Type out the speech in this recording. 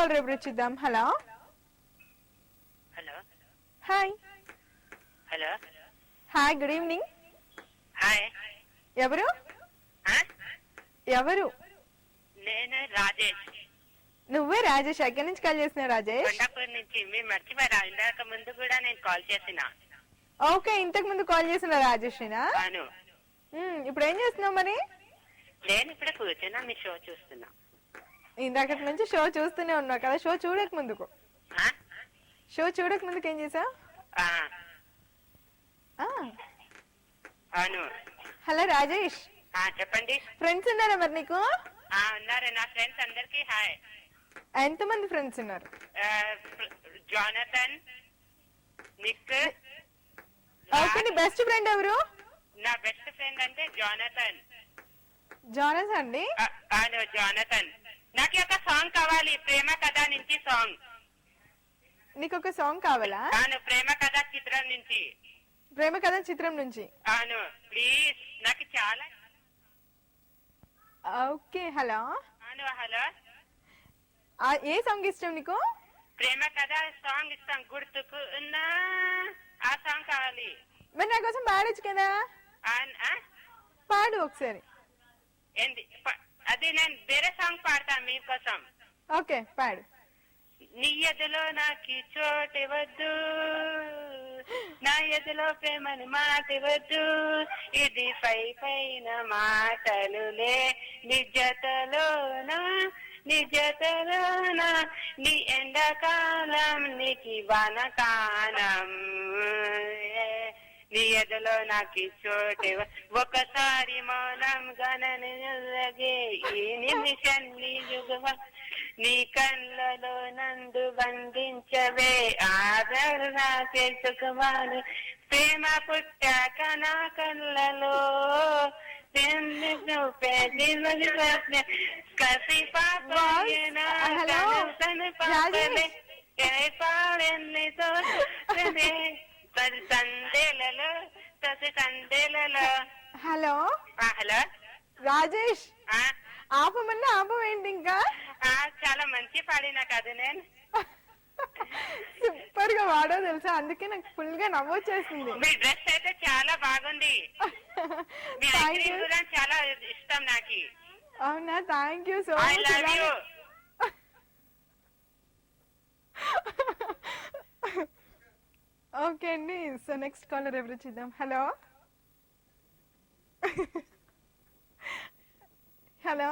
Call రేపు చూద్దాం. Hello hello hi. Hello hi, good evening. Hi. ఎవరు ఎవరు? నేను రాజేష్. నువ్వే రాజేష్? ఎక్కడి నుంచి కాల్ చేస్తున్నావు రాజేష్? కొండాపూర్ నుంచి. మీరు మర్చిపోయారా? ఇందాక ముందు కూడా నేను కాల్ చేసిన. ఓకే, ఇంతకు ముందు కాల్ చేసిన రాజేషేనా? అవును. ఇప్పుడు ఏం చేస్తున్నావు మరి? నేను ఇప్పుడే కూర్చున్నా, మీ షో చూస్తున్నా. ఇందాకటి నుంచి షో చూస్తూనే ఉన్నావు కదా. షో చూడక ముందుకు ఏం చేసావు? అవును. హలో రాజేష్, చెప్పండి. ఫ్రెండ్స్ ఉన్నారా మరి నీకు? ఉన్నారు. నా ఫ్రెండ్స్ అందరికి హాయ్. ఎంతమంది ఫ్రెండ్స్ ఉన్నారు? Jonathan, Nick. ఓకే, నీ బెస్ట్ ఫ్రెండ్ ఎవరు? నా బెస్ట్ ఫ్రెండ్ అంటే జానథన్. జానస్ అండి? అవును, జానథన్. నాకు ఒక సాంగ్ కావాలి, ప్రేమ కథ నుంచి సాంగ్. నీకు ఒక సాంగ్ కావాలా? అవును, ప్రేమ కథ చిత్రం నుంచి. ప్రేమ కథ చిత్రం నుంచి? అవును, ప్లీజ్. నాకు చాలా. Okay, hello. అవును, హలో. ఏ సాంగ్ ఇష్టం నీకు? ప్రేమ కథ సాంగ్ ఇస్తాం, గుర్తుకు ఉన్నా ఆ సాంగ్ కావాలి. మరి నా కోసం పాడొచ్చు కదా. పాడు ఒకసారి. ఏంది? అది నేను వేరే సాంగ్ పాడతా మీకోసం. ఓకే, పాడు. నీ ఎదులో నాకు చోటివద్దు, నా ఎదులో ప్రేమని మాటివద్దు, ఇది పైన మాటలులే, నిజతలోనా నీ ఎండాకాలం నీకి వానకాలం, నీ ఎదులో నాకు చోటివ. ఒకసారి మౌనం గణనగే ఈ నిమిషం నీ యుగవ, నీ కళ్ళలో నందు బంధించవే ఆదరణ తెలుసుకోవాలి. ప్రేమ పుట్టాక నా కళ్ళలో కసి పాపేనా సందేలలో హలో. హలో రాజేష్, ఆపమన్నా ఆపమేంటి ఇంకా? చాలా మంచి పాడిన కదా నేను. సూపర్ గా వాడో తెలుసా, అందుకే నాకు ఫుల్ గా నవ్వొచ్చేసింది. మీ డ్రెస్ అయితే చాలా బాగుంది. మీ ఐక్రీమ్ కూడా చాలా ఇష్టం నాకు. అవునా? Thank you so much. I love you. Okay అండి, సో నెక్స్ట్ కాలర్ ఎవరు చూద్దాం. Hello hello